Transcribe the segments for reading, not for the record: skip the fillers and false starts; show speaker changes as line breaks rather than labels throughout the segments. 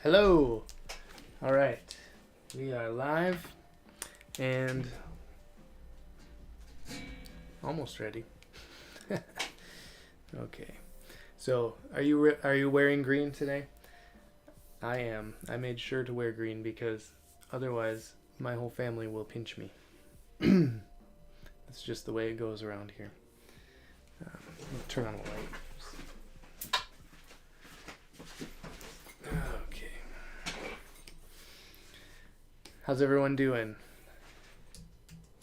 Hello. All right, we are live and almost ready. Okay, so are you wearing green today? I am. I made sure to wear green because otherwise my whole family will pinch me. That's just the way it goes around here. Turn on the light. How's everyone doing?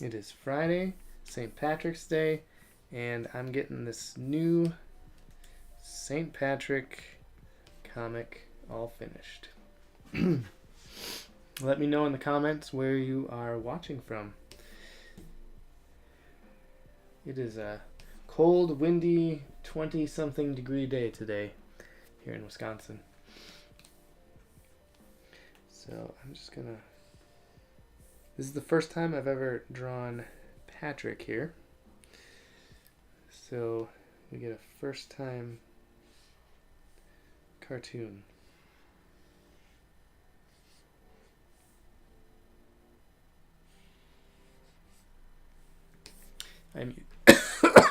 It is Friday, St. Patrick's Day, and I'm getting this new St. Patrick comic all finished. Let me know in the comments where you are watching from. It is a cold, windy, 20-something degree day today here in Wisconsin. So I'm just gonna... This is the first time I've ever drawn Patrick here. So we get a first time cartoon.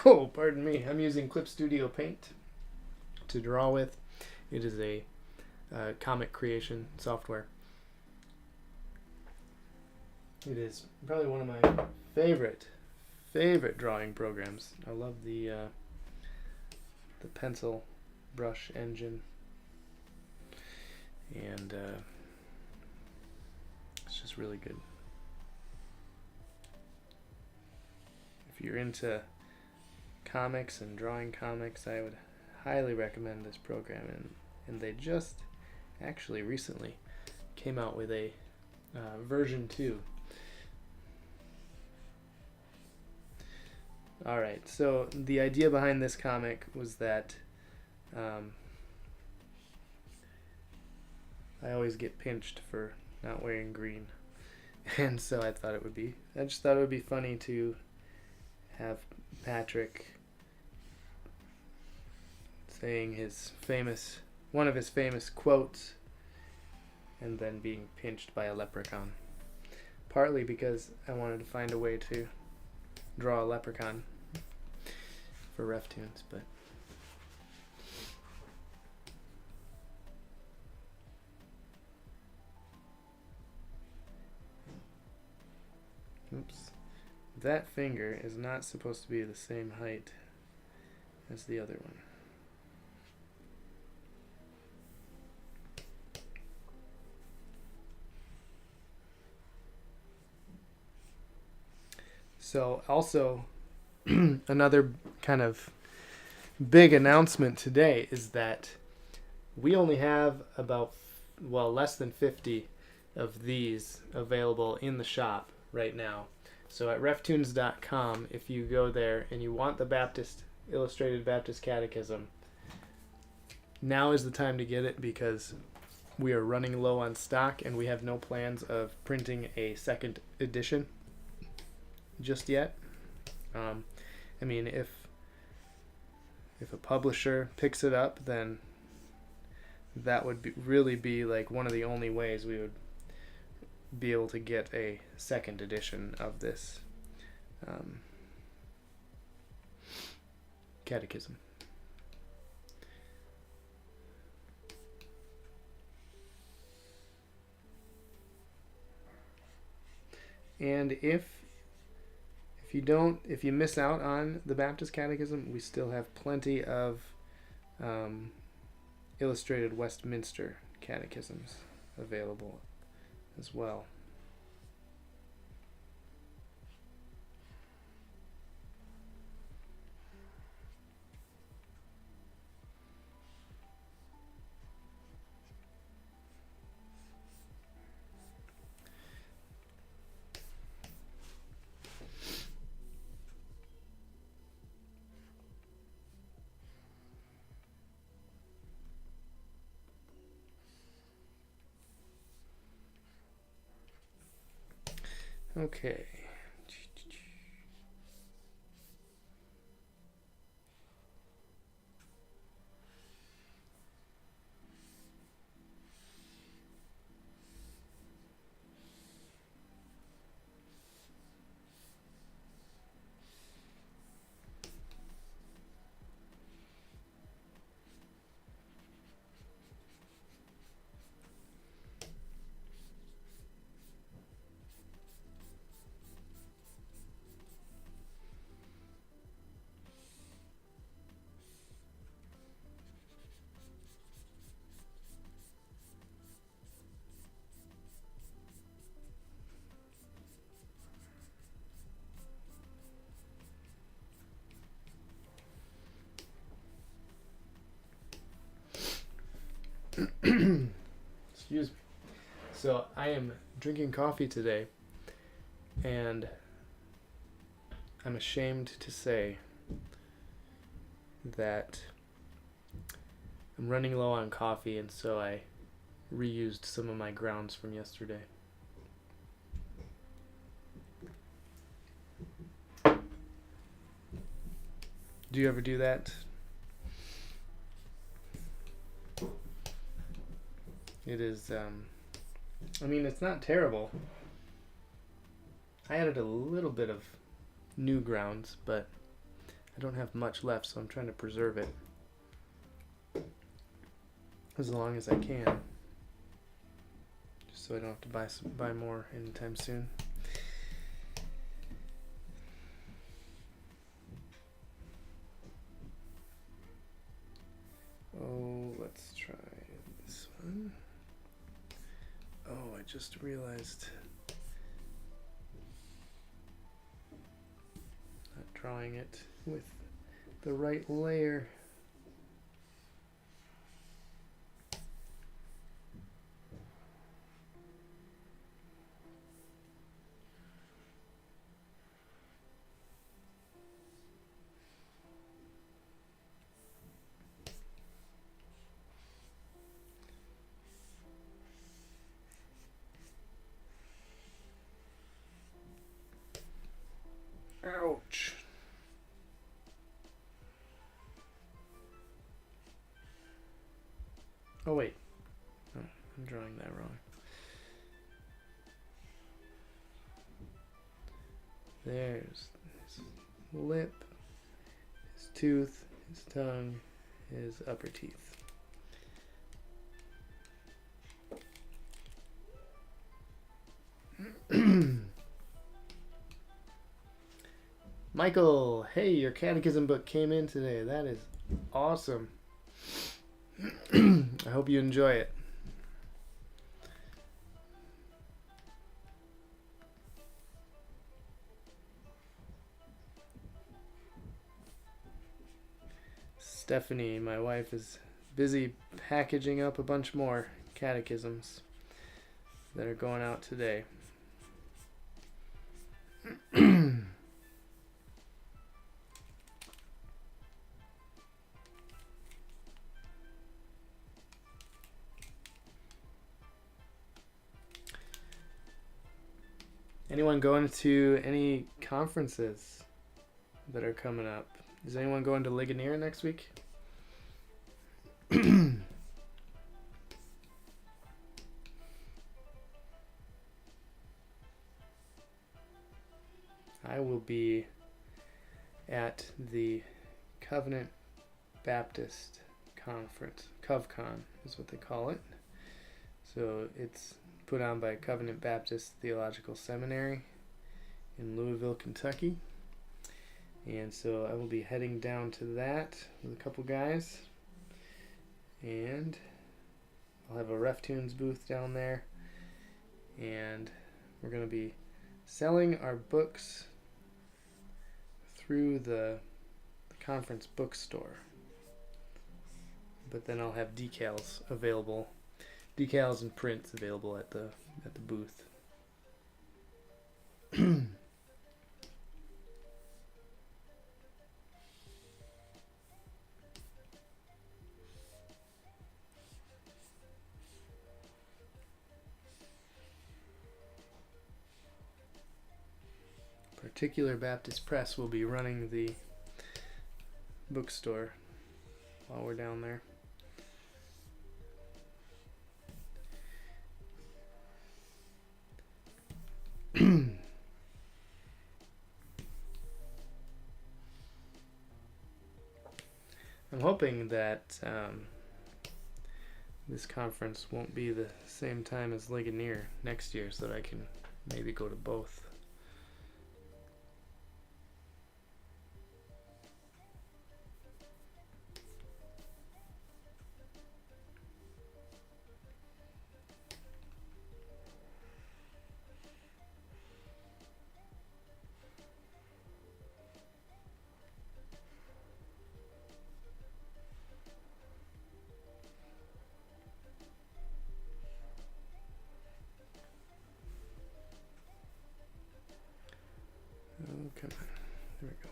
Oh, pardon me. I'm using Clip Studio Paint to draw with. It is a comic creation software. It is probably one of my favorite drawing programs. I love the pencil brush engine, and it's just really good. If you're into comics and drawing comics, I would highly recommend this program, and they just actually recently came out with a version 2. Alright, so the idea behind this comic was that I always get pinched for not wearing green. And so I just thought it would be funny to have Patrick saying one of his famous quotes and then being pinched by a leprechaun. Partly because I wanted to find a way to draw a leprechaun for RefToons, but oops, that finger is not supposed to be the same height as the other one. So also another kind of big announcement today is that we only have less than 50 of these available in the shop right now. So at RefToons.com, if you go there and you want the Illustrated Baptist Catechism, now is the time to get it because we are running low on stock and we have no plans of printing a second edition just yet. I mean, if a publisher picks it up, then that would really be like one of the only ways we would be able to get a second edition of this catechism. And if you miss out on the Baptist Catechism, we still have plenty of illustrated Westminster catechisms available as well. Okay. Excuse me. So I am drinking coffee today, and I'm ashamed to say that I'm running low on coffee, and so I reused some of my grounds from yesterday. Do you ever do that? It is, I mean, it's not terrible. I added a little bit of new grounds, but I don't have much left, so I'm trying to preserve it as long as I can, just so I don't have to buy more anytime soon. Oh, let's try this one. Oh, I just realized not drawing it with the right layer. Ouch. Oh wait, oh, I'm drawing that wrong. There's his lip, his tooth, his tongue, his upper teeth. Michael, hey, your catechism book came in today. That is awesome. I hope you enjoy it. Stephanie, my wife, is busy packaging up a bunch more catechisms that are going out today. Anyone going to any conferences that are coming up? Is anyone going to Ligonier next week? I will be at the Covenant Baptist Conference. CovCon is what they call it. So it's put on by Covenant Baptist Theological Seminary in Louisville, Kentucky. And so I will be heading down to that with a couple guys. And I'll have a RefToons booth down there. And we're going to be selling our books through the conference bookstore. But then I'll have decals and prints available at the booth. Particular Baptist Press will be running the bookstore while we're down there. I'm hoping that this conference won't be the same time as Ligonier next year, so that I can maybe go to both. Oh, come on. There we go.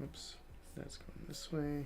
Oops, that's going this way.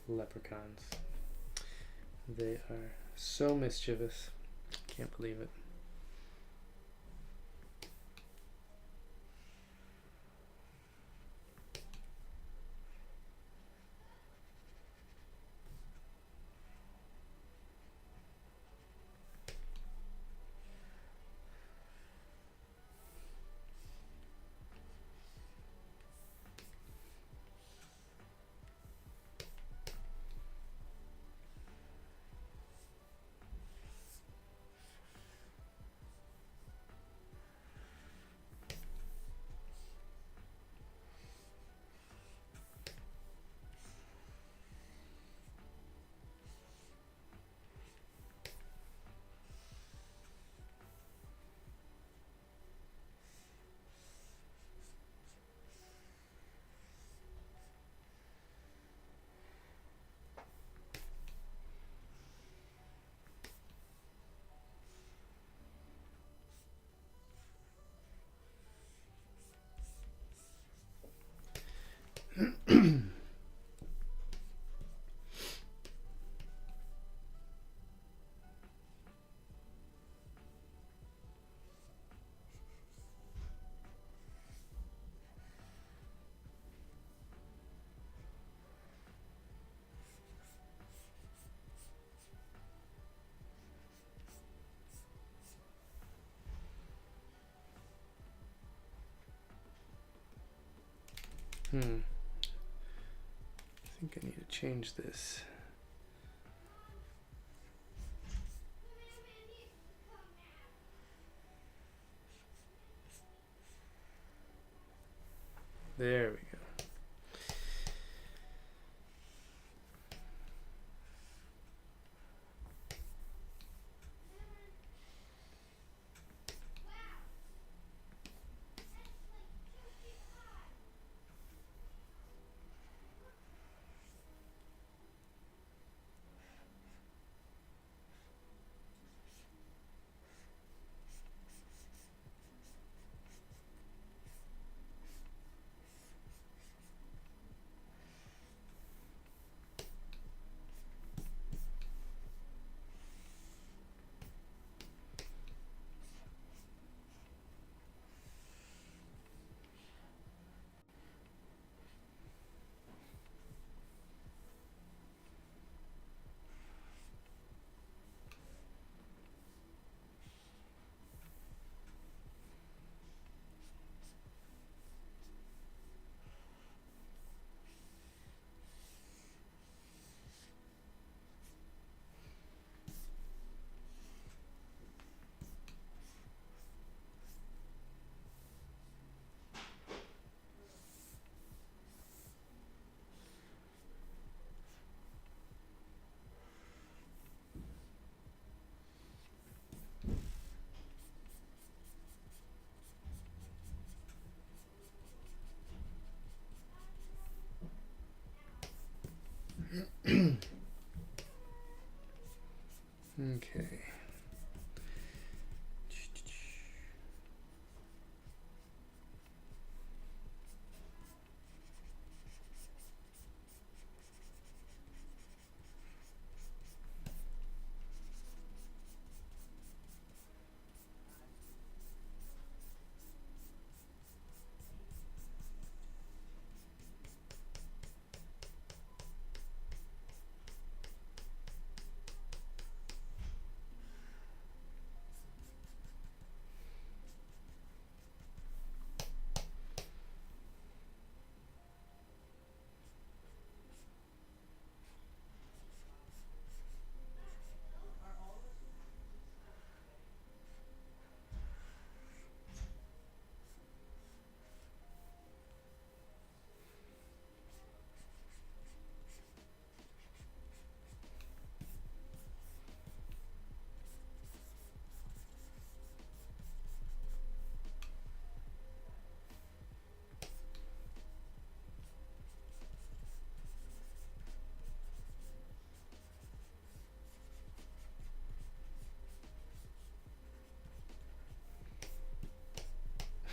Leprechauns. They are so mischievous. Can't believe it. I think I need to change this. There we go. Okay.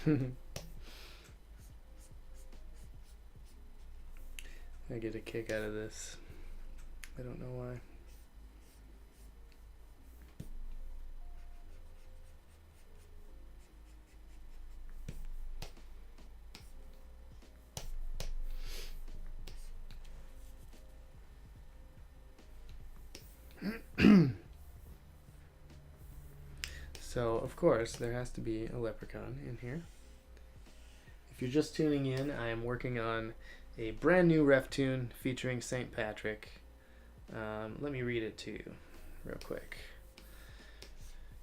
I get a kick out of this. I don't know why. So, of course, there has to be a leprechaun in here. If you're just tuning in, I am working on a brand new RefToon featuring St. Patrick. Let me read it to you real quick.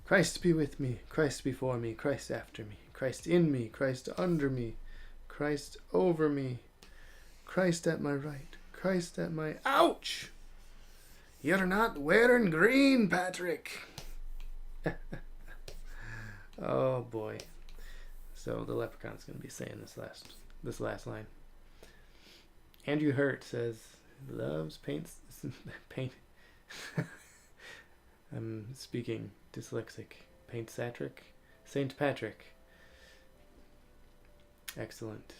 Christ be with me, Christ before me, Christ after me, Christ in me, Christ under me, Christ over me, Christ at my right, Christ at my... Ouch! You're not wearing green, Patrick! Oh boy. So the leprechaun's going to be saying this last line. Andrew Hurt says, loves paint. I'm speaking dyslexic. Paint Satrick. Saint Patrick. Excellent.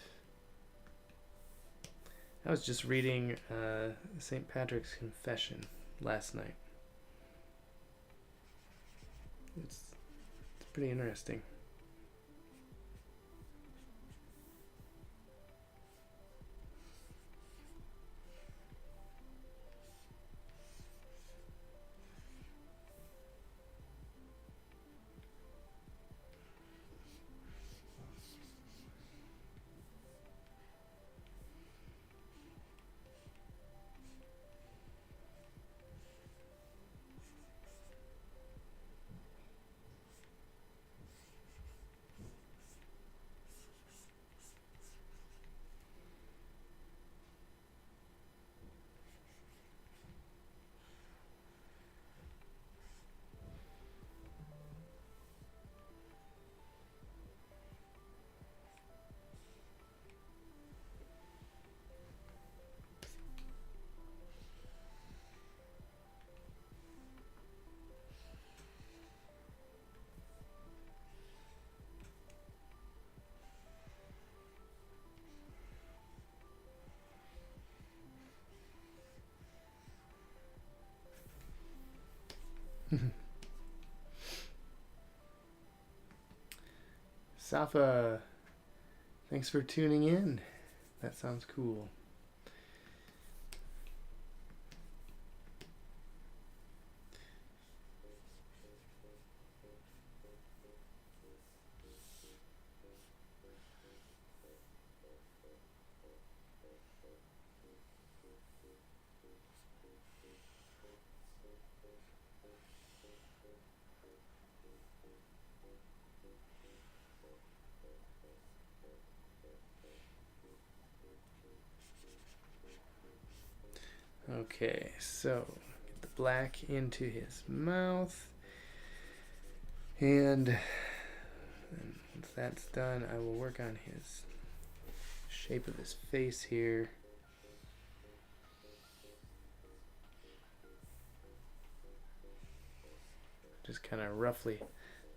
I was just reading St. Patrick's Confession last night. It's pretty interesting. Safa, thanks for tuning in. That sounds cool. Okay, so get the black into his mouth. And once that's done, I will work on his shape of his face here. Just kind of roughly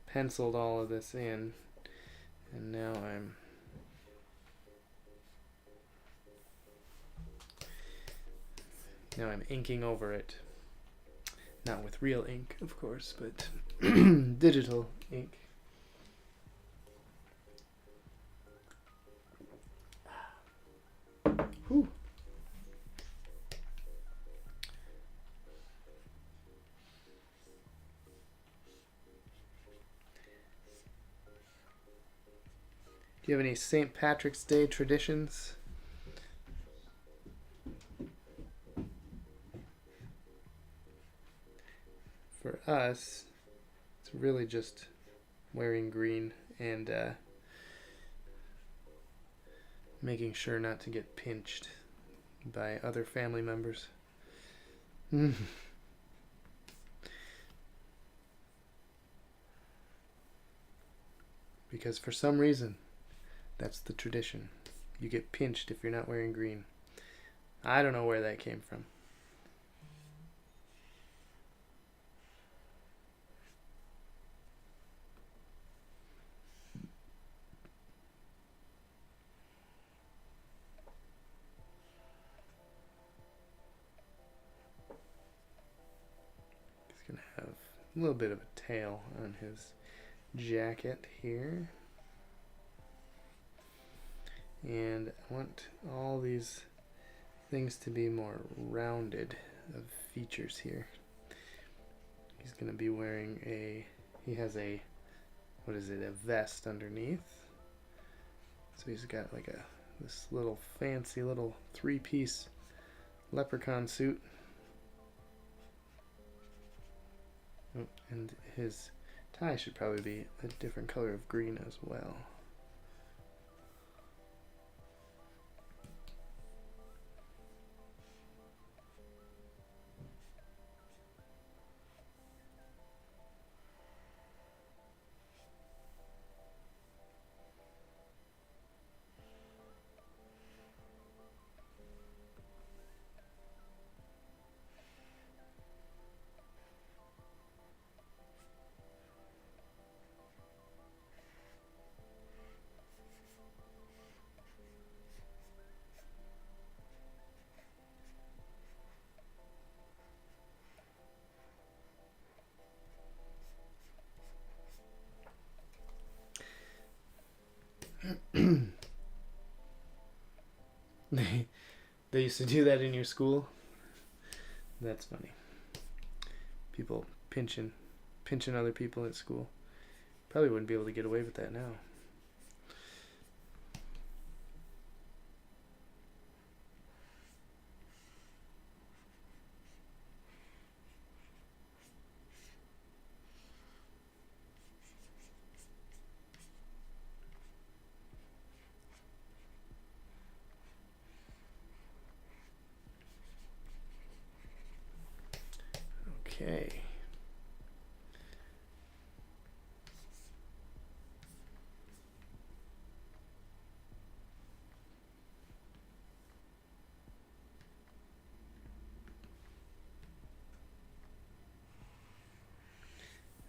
penciled all of this in. And now I'm inking over it. Not with real ink, of course, but digital ink. Whew. Do you have any St. Patrick's Day traditions? For us, it's really just wearing green and making sure not to get pinched by other family members. Because for some reason, that's the tradition. You get pinched if you're not wearing green. I don't know where that came from. He's going to have a little bit of a tail on his jacket here. And I want all these things to be more rounded of features here. He's going to be wearing he has a vest underneath. So he's got like this little fancy little 3-piece leprechaun suit. Oh, and his tie should probably be a different color of green as well. They used to do that in your school? That's funny. People pinching other people at school. Probably wouldn't be able to get away with that now. Okay.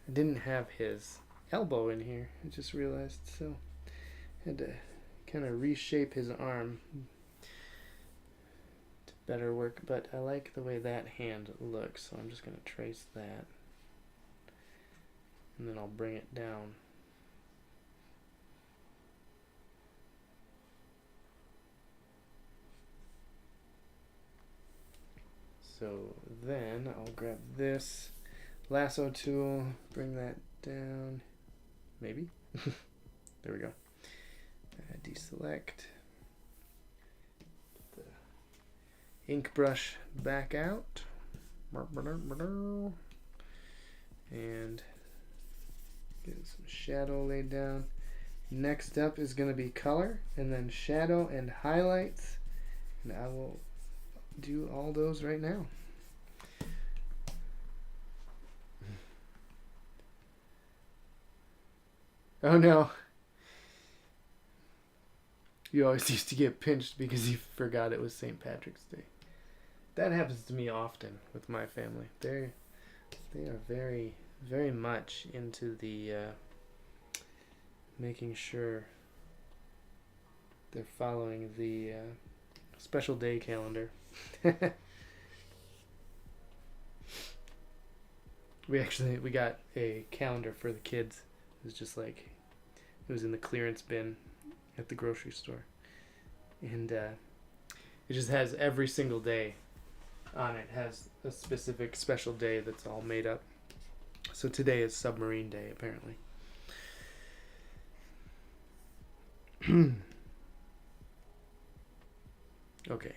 I didn't have his elbow in here, I just realized, so I had to kind of reshape his arm to better work, but I like the way that hand looks, so I'm just going to trace that, and then I'll bring it down. So then I'll grab this lasso tool, bring that down, maybe. There we go. Deselect. Get the ink brush back out. And get some shadow laid down. Next up is going to be color, and then shadow and highlights. And I will do all those right now. Oh no. You always used to get pinched because you forgot it was St. Patrick's Day. That happens to me often with my family. They are very, very much into the making sure they're following the special day calendar. We got a calendar for the kids. It was just like, it was in the clearance bin at the grocery store, and it just has every single day on it. Has a specific special day that's all made up. So today is Submarine Day, apparently. Okay,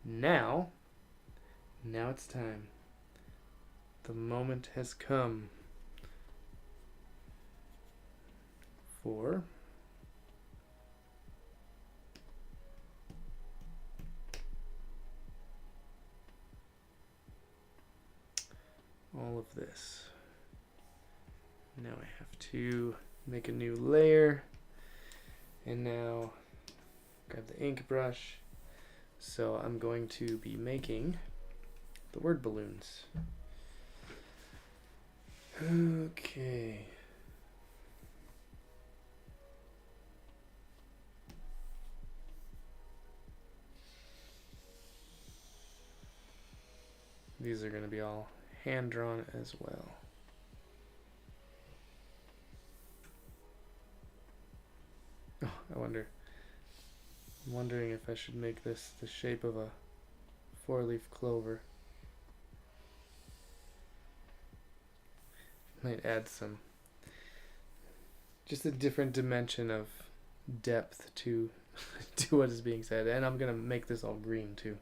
now it's time. The moment has come for all of this. Now I have to make a new layer, and now grab the ink brush. So I'm going to be making the word balloons. Okay. These are going to be all hand drawn as well. Oh, I'm wondering if I should make this the shape of a 4-leaf clover. Might add just a different dimension of depth to to what is being said, and I'm gonna make this all green too.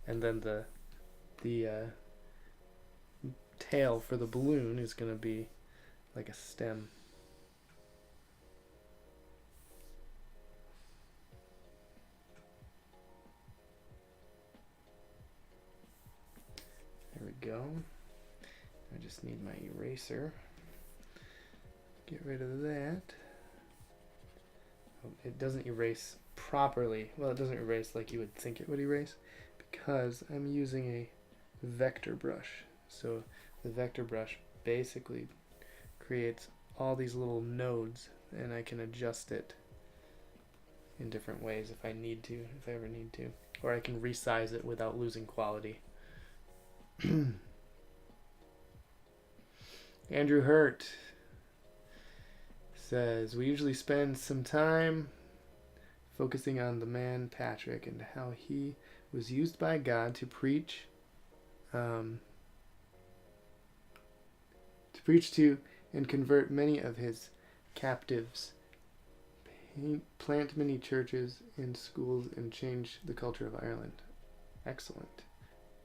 And then the tail for the balloon is gonna be like a stem. There we go. I just need my eraser. Get rid of that. Oh, it doesn't erase properly. Well, it doesn't erase like you would think it would erase because I'm using a vector brush. So the vector brush basically creates all these little nodes, and I can adjust it in different ways if I need to, if I ever need to. Or I can resize it without losing quality. Andrew Hurt. says, we usually spend some time focusing on the man Patrick and how he was used by God to preach to and convert many of his captives, plant many churches and schools, and change the culture of Ireland. Excellent.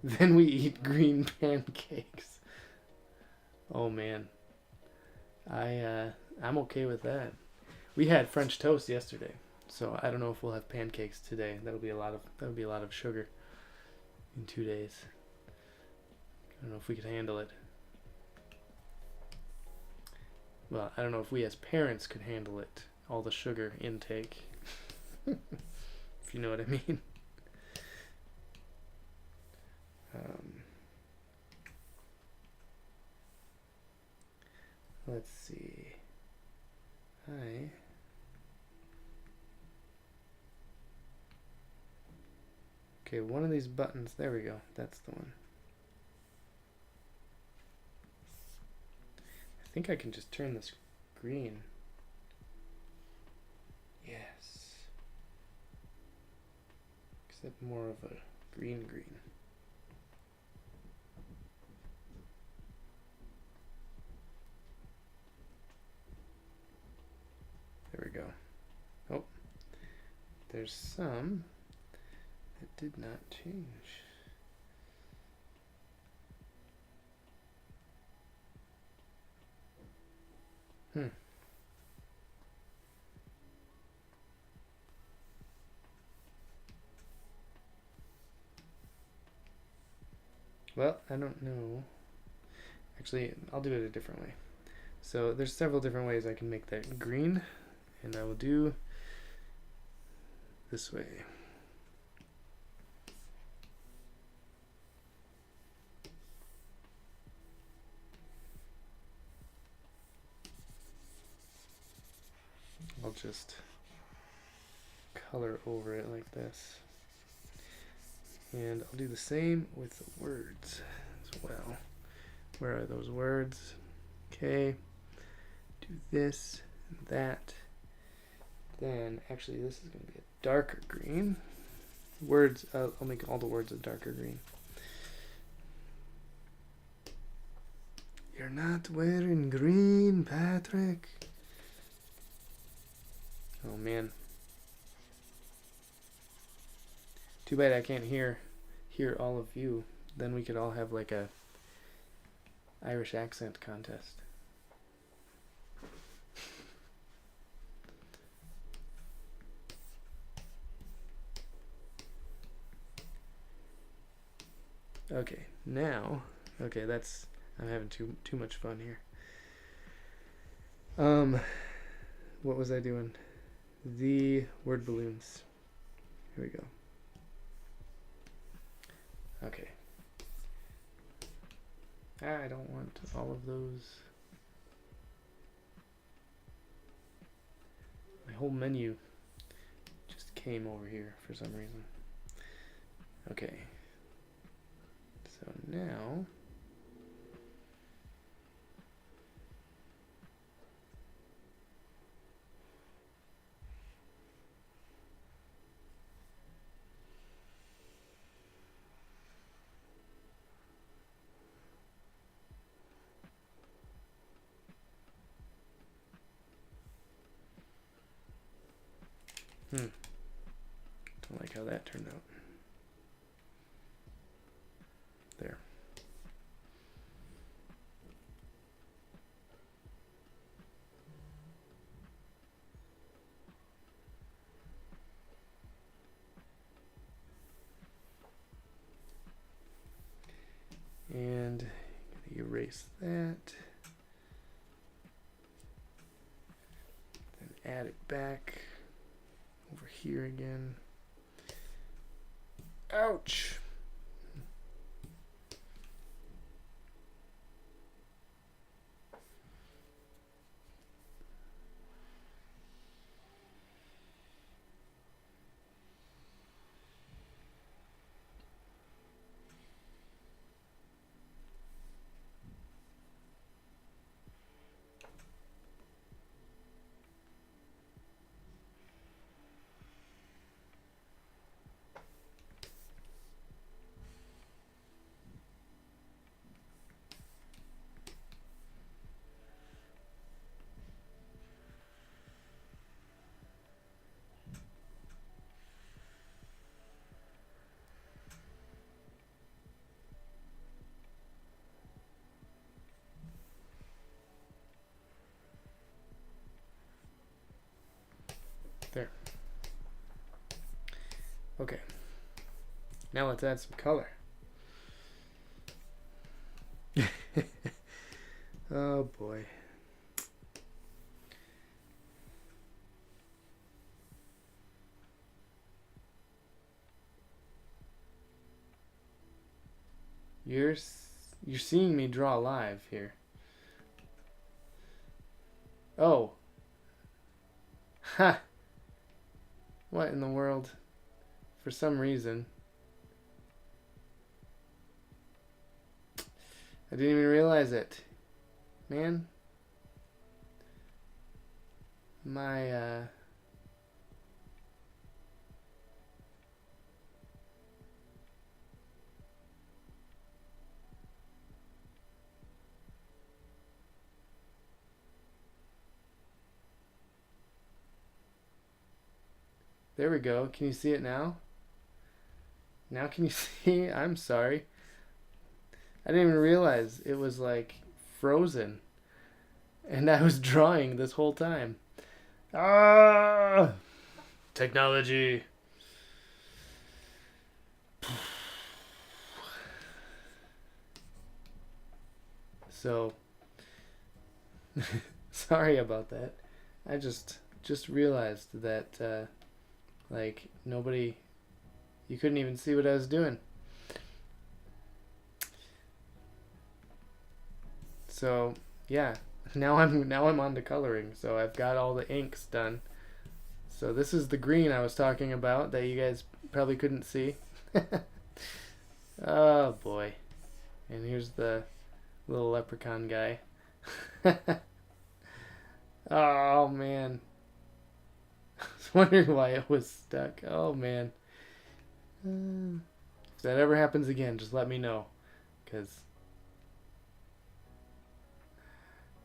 Then we eat green pancakes. Oh man, I'm okay with that. We had French toast yesterday, so I don't know if we'll have pancakes today. That'll be a lot of sugar in 2 days. I don't know if we could handle it. Well, I don't know if we as parents could handle it. All the sugar intake. If you know what I mean. Let's see. Hi. Okay, one of these buttons. There we go. That's the one. I think I can just turn this green. Yes. Except more of a green. There we go. Oh, there's some that did not change. Well, I don't know. Actually, I'll do it a different way. So there's several different ways I can make that green, and I will do this way. I'll just color over it like this. And I'll do the same with the words as well. Where are those words? Okay. Do this and that. Then, actually, this is going to be a darker green. Words, I'll make all the words a darker green. You're not wearing green, Patrick. Oh, man. Too bad I can't hear all of you. Then we could all have like a Irish accent contest. Okay, now, that's, I'm having too much fun here. What was I doing? The word balloons. Here we go. Okay. I don't want all of those. My whole menu just came over here for some reason. Okay. So now don't like how that turned out. There. And erase that. Then add it back over here again. Ouch! There. Okay. Now let's add some color. Oh boy. You're seeing me draw live here. Oh. Ha. What in the world? For some reason. I didn't even realize it. Man. My, There we go. Can you see it now? Now can you see? I'm sorry. I didn't even realize it was like frozen. And I was drawing this whole time. Ah! Technology. So, sorry about that. I just realized that like nobody, you couldn't even see what I was doing. So yeah, now I'm on to coloring. So I've got all the inks done. So this is the green I was talking about that you guys probably couldn't see. Oh boy. And here's the little leprechaun guy. Oh man. I was wondering why it was stuck. Oh man. If that ever happens again, just let me know. Because,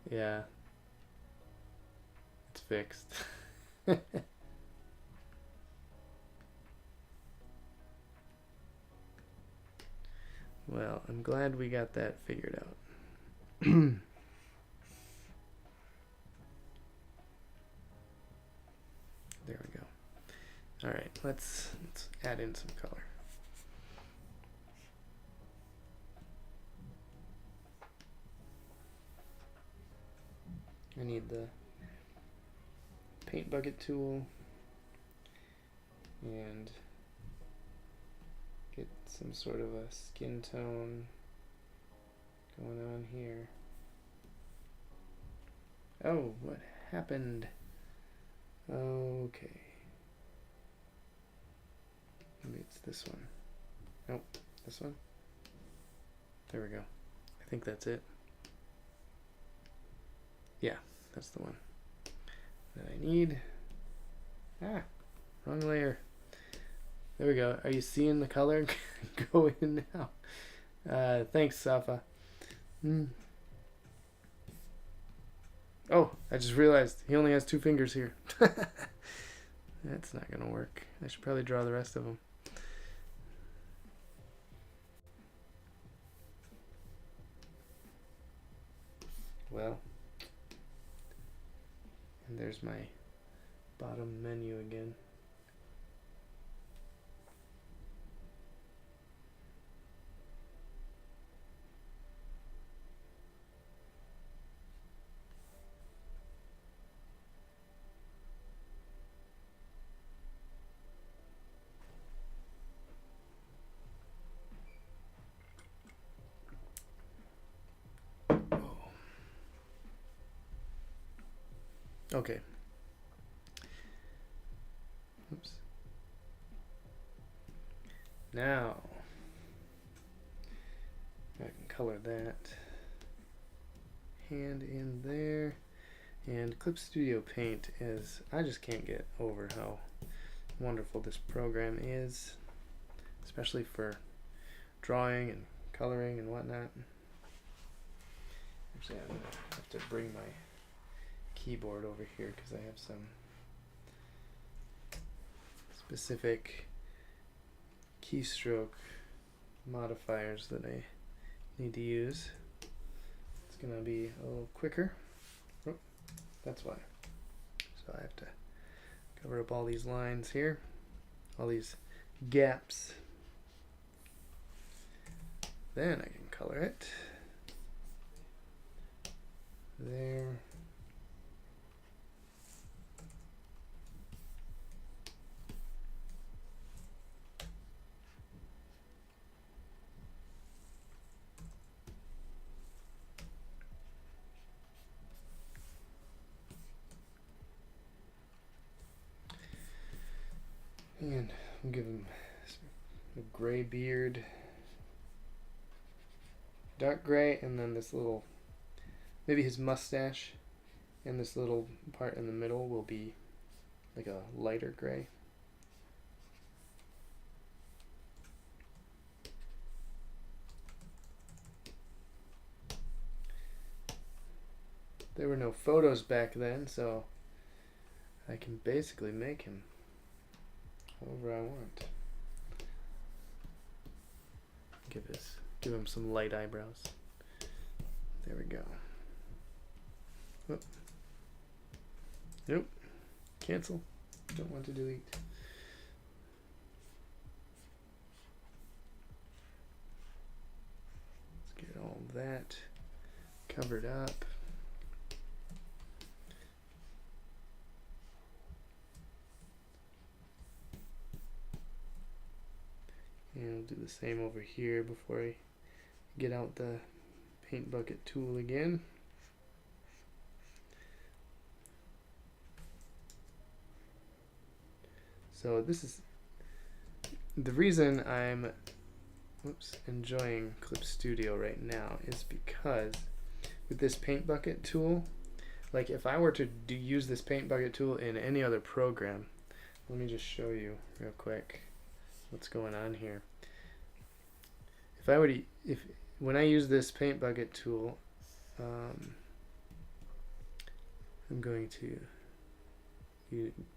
yeah, it's fixed. Well, I'm glad we got that figured out. There we go. All right, let's add in some color. I need the paint bucket tool and get some sort of a skin tone going on here. Oh, what happened? Okay. Maybe it's this one. Nope, this one. There we go. I think that's it. Yeah, that's the one that I need. Ah, wrong layer. There we go. Are you seeing the color go in now? Thanks, Safa. Oh, I just realized he only has 2 fingers here. That's not gonna work. I should probably draw the rest of them. Well, and there's my bottom menu again. Okay. Oops. Now I can color that hand in there. And Clip Studio Paint is, I just can't get over how wonderful this program is, especially for drawing and coloring and whatnot. Actually, I'm gonna have to bring my keyboard over here because I have some specific keystroke modifiers that I need to use. It's gonna be a little quicker. Oh, that's why. So I have to Cover up all these lines here, all these gaps. Then I can color it. There. And I'll give him a gray beard, dark gray, and then this little, maybe his mustache, and this little part in the middle will be like a lighter gray. There were no photos back then, so I can basically make him however I want. Give him some light eyebrows. There we go. Whoop. Nope. Cancel. Don't want to delete. Let's get all that covered up. And I'll do the same over here before I get out the paint bucket tool again. So this is the reason I'm enjoying Clip Studio right now, is because with this paint bucket tool, like if I were to use this paint bucket tool in any other program, let me just show you real quick what's going on here. If I were to, when I use this paint bucket tool, I'm going to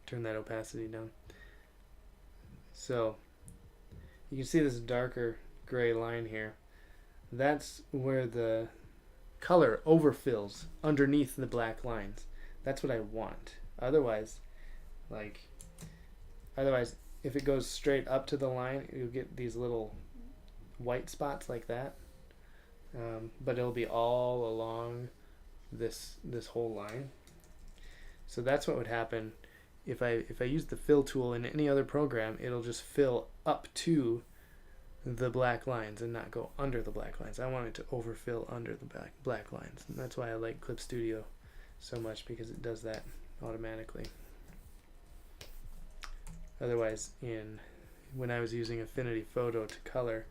turn that opacity down. So you can see this darker gray line here. That's where the color overfills underneath the black lines. That's what I want. Otherwise, if it goes straight up to the line, you'll get these little white spots like that. But it'll be all along this whole line. So that's what would happen if I use the fill tool in any other program. It'll just fill up to the black lines and not go under the black lines. I want it to overfill under the black lines. And that's why I like Clip Studio so much, because it does that automatically. Otherwise, when I was using Affinity Photo to color,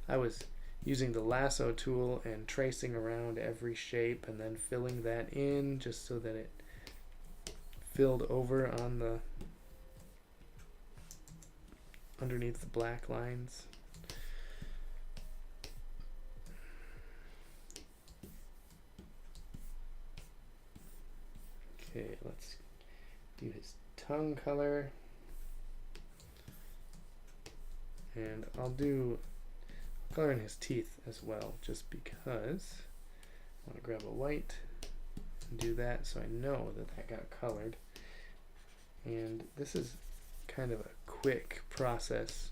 I was using the lasso tool and tracing around every shape and then filling that in just so that it filled over on the underneath the black lines. Okay, let's do his tongue color. And I'll do color in his teeth as well, just because I want to grab a white and do that so I know that got colored. And this is kind of a quick process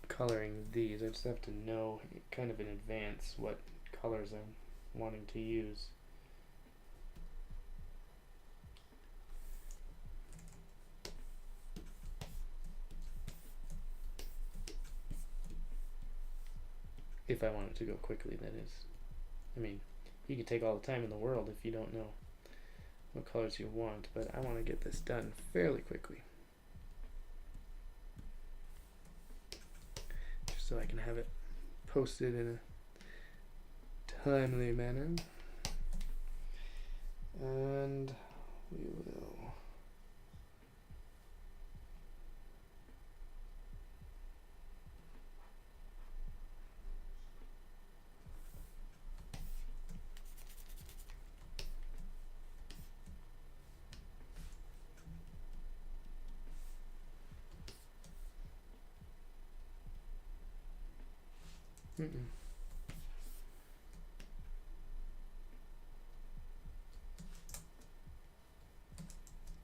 coloring these. I just have to know kind of in advance what colors I'm wanting to use. If I want it to go quickly, that is. I mean, you could take all the time in the world if you don't know what colors you want, but I want to get this done fairly quickly, just so I can have it posted in a timely manner. And we will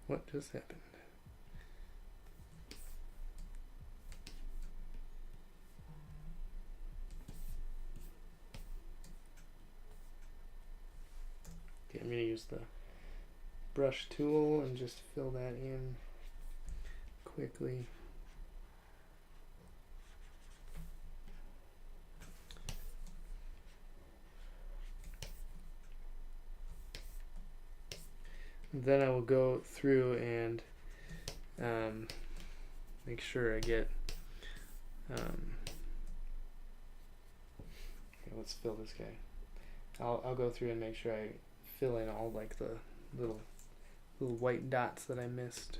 What just happened? use the brush tool and just fill that in quickly. Then I will go through and make sure I get okay, let's fill this guy. I'll go through and make sure I fill in all like the little white dots that I missed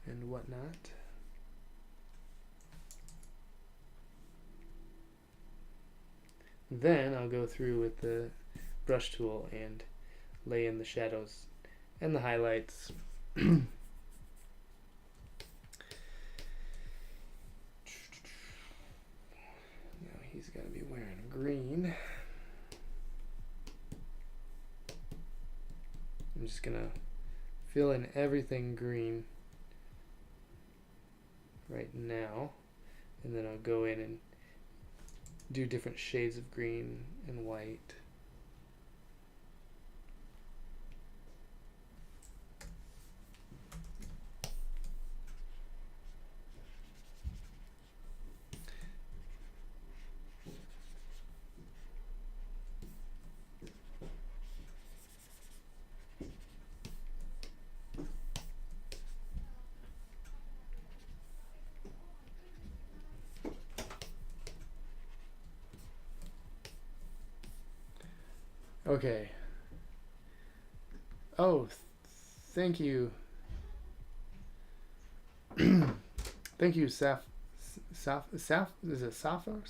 and whatnot. Then I'll go through with the brush tool and lay in the shadows and the highlights. Now he's going to be wearing green. I'm just going to fill in everything green right now, and then I'll go in and do different shades of green and white. Okay. Oh, thank you. Thank you, is it Safa?